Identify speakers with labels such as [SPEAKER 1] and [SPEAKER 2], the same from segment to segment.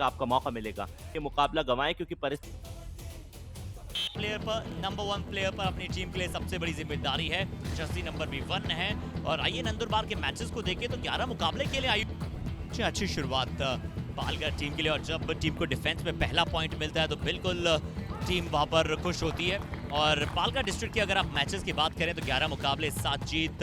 [SPEAKER 1] का आपका मौका मिलेगा। ये मुकाबला गंवाएं क्योंकि परिस्थिति
[SPEAKER 2] प्लेयर पर नंबर 1 प्लेयर पर अपनी टीम के लिए सबसे बड़ी जिम्मेदारी है। जर्सी नंबर भी 1 है और आइए नंदुरबार के मैचेस को देखें तो 11 मुकाबले के लिए अच्छी शुरुआत पालघर टीम के लिए और जब टीम को डिफेंस में पहला पॉइंट मिलता है तो बिल्कुल टीम वहां पर खुश होती है। और पालघर डिस्ट्रिक्ट की अगर आप मैचेस की बात करें तो 11 मुकाबले 7 जीत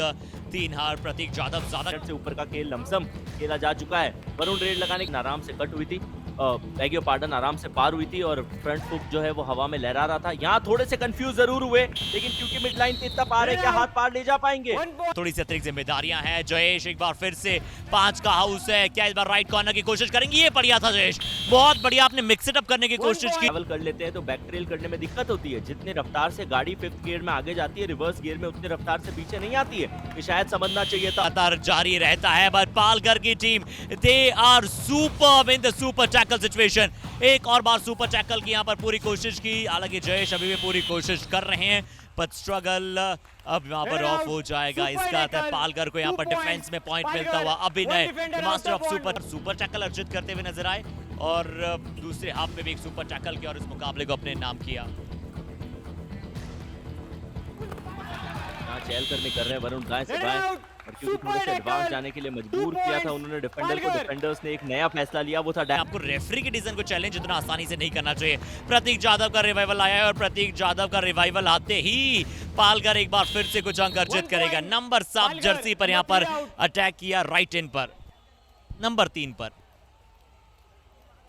[SPEAKER 2] 3 हार। प्रतीक जाधव ज्यादा
[SPEAKER 1] से ऊपर का खेल लमसम खेला जा चुका है। वरुण रेड लगाने की आराम से कट हुई थी, बैगियो पार्डन आराम से पार हुई थी और फ्रंट फुट जो है वो हवा में लहरा रहा था। यहाँ थोड़े से कंफ्यूज जरूर हुए लेकिन क्योंकि मिड लाइन पे इतना पार है क्या हाथ पार ले जा पाएंगे।
[SPEAKER 2] थोड़ी सी अतिरिक्त जिम्मेदारियां हैं। जयेश एक बार फिर से 5 का हाउस है, क्या इस बार राइट कॉर्नर की कोशिश करेंगे? ये बढ़िया था जयेश, बहुत बढ़िया आपने मिक्स इट अप करने की कोशिश की।
[SPEAKER 1] ट्रैवल कर लेते हैं तो बैक ट्रेल करने में दिक्कत होती है। जितने रफ्तार से गाड़ी 5th गियर में आगे जाती है रिवर्स गियर में उतने रफ्तार से पीछे नहीं आती है। ये शायद समझना चाहिए था।
[SPEAKER 2] लगातार जारी रहता है बट पालघर की team they are superb in the super tackle situation. एक और बार सुपर टैकल की यहाँ पर पूरी कोशिश की, हालांकि जयेश अभी भी पूरी कोशिश कर रहे हैं बट स्ट्रगल अब यहाँ पर ऑफ हो जाएगा। इसका अर्थ है पालघर को यहाँ पर डिफेंस में पॉइंट मिलता हुआ अभिनय मास्टर ऑफ सुपर टैकल अर्जित करते हुए नजर आए और दूसरे हाफ में भी एक सुपर टैकल किया और इस मुकाबले को अपने नाम किया।
[SPEAKER 1] चहल करने कर रहे हैं वरुण दाएं से बाएं और क्योंकि थोड़े से एडवांस जाने के लिए मजबूर किया था उन्होंने डिफेंडर को। डिफेंडर्स ने एक नया फैसला लिया, वो था
[SPEAKER 2] आपको रेफरी के डिसीजन को चैलेंज इतना आसानी से नहीं करना चाहिए। प्रतीक जाधव का रिवाइवल आया है और प्रतीक जाधव का रिवाइवल आते ही पालघर एक बार फिर से कुछ अंक अर्जित करेगा। नंबर 7 जर्सी पर यहाँ पर अटैक किया, राइट इन पर नंबर 3 पर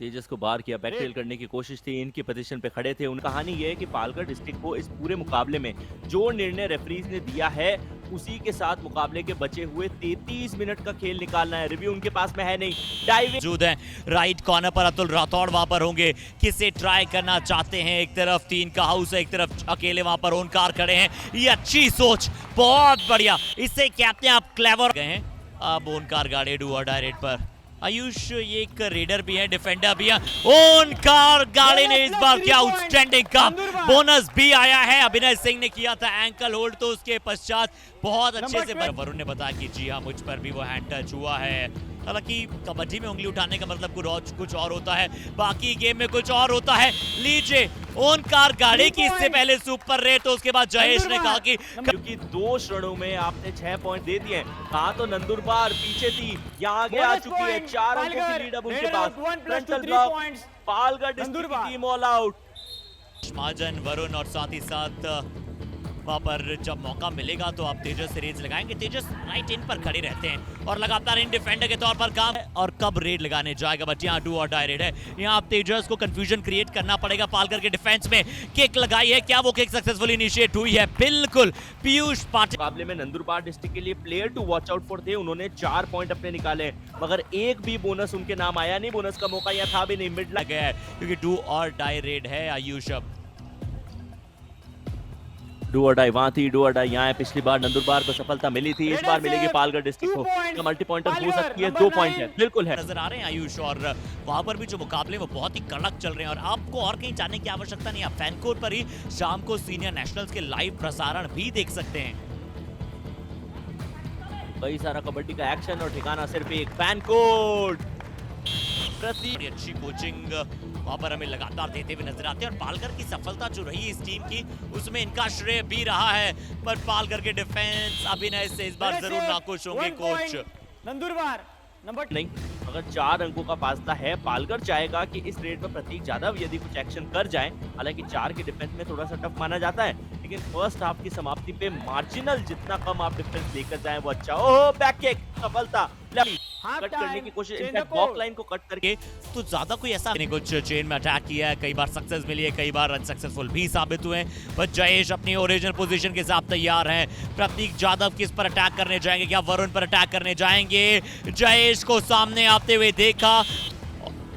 [SPEAKER 1] तेजस को बाहर किया, बैकटेल करने की कोशिश थी, इनकी पोजीशन पे खड़े थे। उन कहानी ये है कि पालघर डिस्ट्रिक्ट को इस पूरे मुकाबले में जो निर्णय रेफरीज ने दिया है उसी के साथ मुकाबले के बचे हुए 33 मिनट का खेल निकालना है। रिव्यू उनके पास में है नहीं। डाइविंग
[SPEAKER 2] मौजूद है राइट कॉर्नर पर, अतुल राठौड़ वहां पर होंगे, किसे ट्राई करना चाहते हैं? एक तरफ 3 का हाउस है, एक तरफ अकेले वहां पर ओनकार खड़े हैं। ये अच्छी सोच, बहुत बढ़िया, इससे कहते हैं आप क्लेवर गए हैं। अब ओनकार गाड़ी डू और डायरेक्ट पर आयुष, ये एक रेडर भी है, डिफेंडर भी है। ओनकार गाड़ी ने इस बार क्या आउटस्टैंडिंग काम, बोनस भी आया है। अभिनय सिंह ने किया था एंकल होल्ड तो उसके पश्चात बहुत अच्छे से वरुण ने बताया कि जी हाँ मुझ पर भी वो हैंड टच हुआ है। हालांकि कबड्डी में उंगली उठाने का मतलब कुछ और होता है, बाकी गेम में कुछ और होता है। लीजिए ओनकार गाड़ी की इससे पहले सुपर रेट तो उसके बाद जयेश ने कहा कि
[SPEAKER 1] क्योंकि 2 क्षणों में आपने 6 पॉइंट दे दिए। कहा तो नंदुरबार पीछे थी, यहाँ आगे आ चुकी है। 4 अंकों की लीड अब उनके पास। फ्रंटल ब्लॉक, पालघर डिस्ट्रिक्ट की टीम ऑल आउट।
[SPEAKER 2] महाजन वरुण और साथ ही साथ वहां पर जब मौका मिलेगा तो आप तेजस से रेड लगाएंगे। तेजस राइट इन पर खड़े रहते हैं और लगातार इन डिफेंडर के तौर पर काम है। और कब रेड लगाने जाएगा बट यहाँ डू और डाई रेड है। यहाँ आप तेजस को कंफ्यूजन क्रिएट करना पड़ेगा। पालघर के डिफेंस में किक लगाई है, क्या वो किक सक्सेसफुल इनिशिएट हुई है? बिल्कुल। पीयूष पाटिल
[SPEAKER 1] मुकाबले में नंदुरबार डिस्ट्रिक्ट के लिए player to watch out for थे। उन्होंने 4 पॉइंट अपने निकाले मगर एक भी बोनस उनके नाम आया नहीं। बोनस का मौका यहाँ था भी नहीं, मिड
[SPEAKER 2] लग गया है क्योंकि डू और डाई रेड है। आयुष
[SPEAKER 1] डू और डाई वहां थी, डू और डाई यहाँ है। पिछली बार नंदुरबार को सफलता मिली थी, इस बार मिलेगी पालघर डिस्ट्रिक्ट को। मल्टी पॉइंटर हो सकती है, 2 पॉइंट है, बिल्कुल है।
[SPEAKER 2] नजर आ रहे हैं आयुष और वहां पर भी जो मुकाबले वो बहुत ही कड़क चल रहे हैं और आपको और कहीं जाने की आवश्यकता नहीं है। आप फैन कोड पर ही शाम को सीनियर नेशनल्स के लाइव प्रसारण भी देख सकते हैं।
[SPEAKER 1] कई सारा कबड्डी का एक्शन और ठिकाना सिर्फ एक, फैन कोड।
[SPEAKER 2] अच्छी कोचिंग वहां पर हमें लगातार देते हुए नजर आते हैं और पालघर की सफलता जो रही इस टीम की उसमें इनका श्रेय भी रहा है। पर पालघर के डिफेंस अभिनय से इस बार जरूर नाखुश होंगे कोच।
[SPEAKER 3] नंदुरबार नंबर
[SPEAKER 1] नहीं, अगर 4 अंकों का फासला है, पालघर चाहेगा कि इस रेड में प्रतीक जाधव यदि कुछ एक्शन कर जाए। हालांकि 4 के डिफेंस में थोड़ा सा टफ माना जाता है लेकिन फर्स्ट हाफ की समाप्ति पे मार्जिनल जितना कम आप डिफेंस लेकर जाएं वो अच्छा। ओह बैक किक, सफलता कट करने की कोशिश, इनफैक्ट बॉक लाइन को कट करके
[SPEAKER 2] तो ज्यादा कोई ऐसा नहीं। कुछ चेन में अटैक किया है, कई बार सक्सेस मिली है, कई बार अनसक्सेसफुल भी साबित हुए हैं। पर जयेश अपनी ओरिजिनल पोजीशन के साथ तैयार हैं। प्रतीक जाधव किस पर अटैक करने जाएंगे? क्या वरुण पर अटैक करने जाएंगे? जयेश को सामने आते हुए देखा,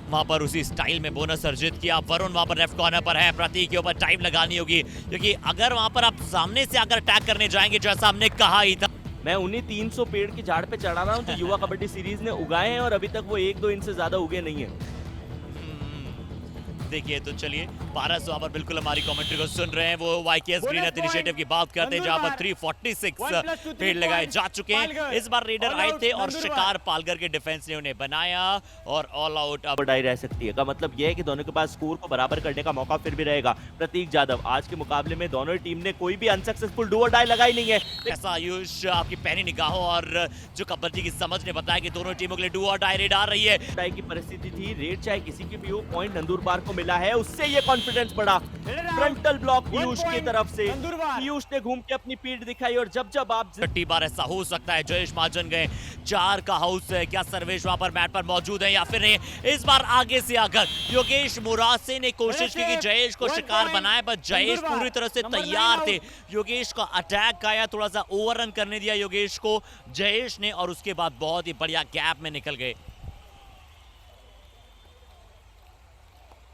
[SPEAKER 2] वहां पर उसी स्टाइल में बोनस अर्जित किया। वरुण वहां पर लेफ्ट कॉर्नर पर है, प्रतीक के ऊपर टाइम लगानी होगी क्योंकि अगर वहां पर आप सामने से अगर अटैक करने जाएंगे जैसा हमने कहा ही था।
[SPEAKER 1] मैं उन्हीं 300 पेड़ की झाड़ पे चढ़ा रहा हूँ जो युवा कबड्डी सीरीज ने उगाए हैं और अभी तक वो 1-2 इंच से ज्यादा उगे नहीं है।
[SPEAKER 2] देखिए तो चलिए पारस वहां पर बिल्कुल हमारी कमेंट्री को सुन रहे हैं। वो YKS ग्रीन अर्थ इनिशिएटिव की बात करते हैं जहां पर 346 पेड़ लगाए जा चुके हैं। इस बार रेडर आए थे और शिकार पालघर के डिफेंस ने उन्हें बनाया और ऑल आउट अब
[SPEAKER 1] डाई रह सकती है। का मतलब यह है कि दोनों के पास स्कोर को बराबर करने का मौका फिर भी रहेगा। प्रतीक यादव आज के मुकाबले में दोनों टीम ने कोई भी अनसक्सेसफुल डू और डाई लगाई नहीं है।
[SPEAKER 2] ऐसा आयुष आपकी पैनी निगाहों और जो कबड्डी की समझ ने बताया कि दोनों टीमों के लिए डू और डाई रेड आ रही है।
[SPEAKER 1] डाई की परिस्थिति थी, रेड चाहे किसी की भी हो, पॉइंट नंदुरबार को मिला है, उससे ये कॉन्फिडेंस बढ़ा। फ्रंटल ब्लॉक पीयूष की तरफ से, पीयूष ने घूम के अपनी पीठ दिखाई और जब आप
[SPEAKER 2] 30 बार ऐसा हो सकता है। जयेश महाजन गए 4 का हाउस है, क्या सर्वेश वहां पर मैट पर मौजूद है या फिर नहीं। इस बार आगे से आकर योगेश मुरासे ने कोशिश की कि जयेश को शिकार बनाए, बस जयेश पूरी तरह से तैयार थे। योगेश का अटैक आया, थोड़ा सा ओवररन करने दिया योगेश को जयेश ने और उसके बाद बहुत ही बढ़िया गैप में निकल गए।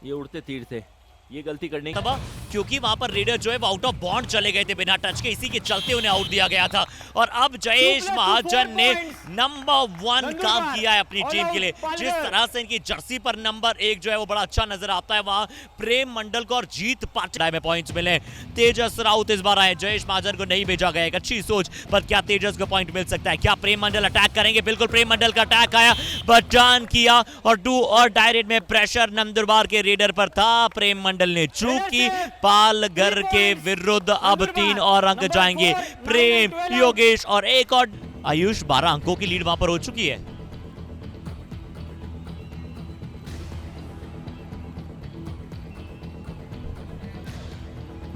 [SPEAKER 1] ये उड़ते तीर थे, ये गलती करने
[SPEAKER 2] तब क्योंकि वहां पर रेडर जो है वो आउट ऑफ बाउंड चले गए थे बिना टच के, इसी के चलते उन्हें आउट दिया गया था। और अब जयेश महाजन ने नंबर 1 काम किया है अपनी टीम के लिए। जिस तरह से इनकी जर्सी पर नंबर 1 जो है वो बड़ा अच्छा नजर आता है, वहां प्रेम मंडल को और जीत पाटिल में पॉइंट्स मिले। तेजस राउत इस बार आए, जयेश महाजन को नहीं भेजा गया। एक अच्छी सोच, पर क्या तेजस को पॉइंट मिल सकता है? क्या प्रेम मंडल अटैक करेंगे? बिल्कुल प्रेम मंडल का अटैक आया, बट टर्न किया और डू और डायरेक्ट में प्रेशर नंदुरबार के रेडर पर था। प्रेम मंडल ने चूक की, पालघर के विरुद्ध अब 3 और अंक जाएंगे। प्रेम, योगेश और एक और आयुष, 12 अंकों की लीड वहां पर हो चुकी है।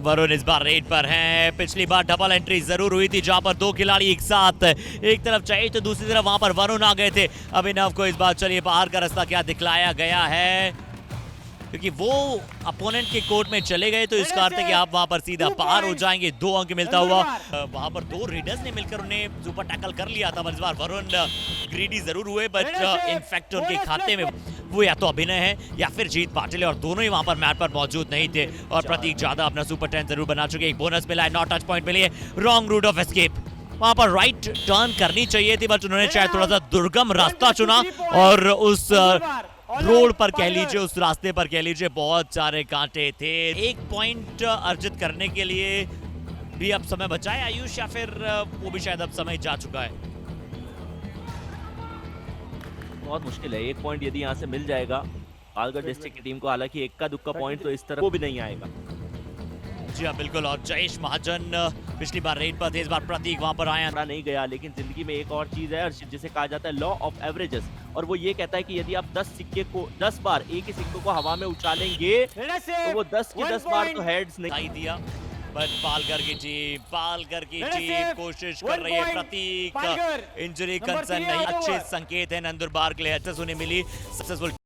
[SPEAKER 2] वरुण इस बार रेड पर हैं। पिछली बार डबल एंट्री जरूर हुई थी जहां पर 2 खिलाड़ी एक साथ, एक तरफ चाहिए तो दूसरी तरफ वहां पर वरुण आ गए थे। अभिनव को इस बार चलिए बाहर का रास्ता क्या दिखलाया गया है, क्योंकि वो अपोनेंट के कोर्ट में चले गए तो इसका अर्थ है कि आप वहां पर सीधा पार हो जाएंगे। 2 अंक मिलता हुआ वहां पर 2 रेडर्स ने मिलकर उन्हें सुपर टैकल कर लिया था, पर इस बार वरुण ग्रीडी जरूर हुए, बट इनफैक्ट उनके खाते में वो या तो अभिनय है या फिर जीत पाटिल, और दोनों ही वहां पर मैट पर मौजूद नहीं थे। और प्रतीक ज्यादा अपना सुपर 10 जरूर बना चुके। एक बोनस मिला है, नॉट टच पॉइंट मिली है। रॉन्ग रूट ऑफ एस्केप, वहां पर राइट टर्न करनी चाहिए थी, बट उन्होंने शायद थोड़ा सा दुर्गम रास्ता चुना और उस रोड पर कह लीजिए, उस रास्ते पर कह लीजिए, बहुत सारे कांटे थे। 1 पॉइंट अर्जित करने के लिए भी अब समय बचा है आयुष, या फिर वो भी शायद अब समय जा चुका है?
[SPEAKER 1] बहुत मुश्किल है। 1 पॉइंट यदि यहाँ से मिल जाएगा पालघर डिस्ट्रिक्ट की टीम को, हालांकि इक्का दुक्का पॉइंट तो इस तरफ वो भी नहीं आएगा।
[SPEAKER 2] जी हाँ बिल्कुल। और जयेश महाजन पिछली बार रेड पर थे, इस बार प्रतीक वहां पर आया
[SPEAKER 1] नहीं गया। लेकिन जिंदगी में एक और चीज है जिसे कहा जाता है लॉ ऑफ एवरेजेस, और वो ये कहता है कि यदि आप 10 बार एक ही सिक्के को हवा में उछालेंगे तो वो 10 के 10 बार तो हेड्स नहीं
[SPEAKER 2] दिया। बट पालघर की टीम कोशिश कर रही है। प्रतीक इंजरी कंसर्न नहीं, अच्छे संकेत है नंदुरबार के लिए, अच्छे सुने मिली सक्सेसफुल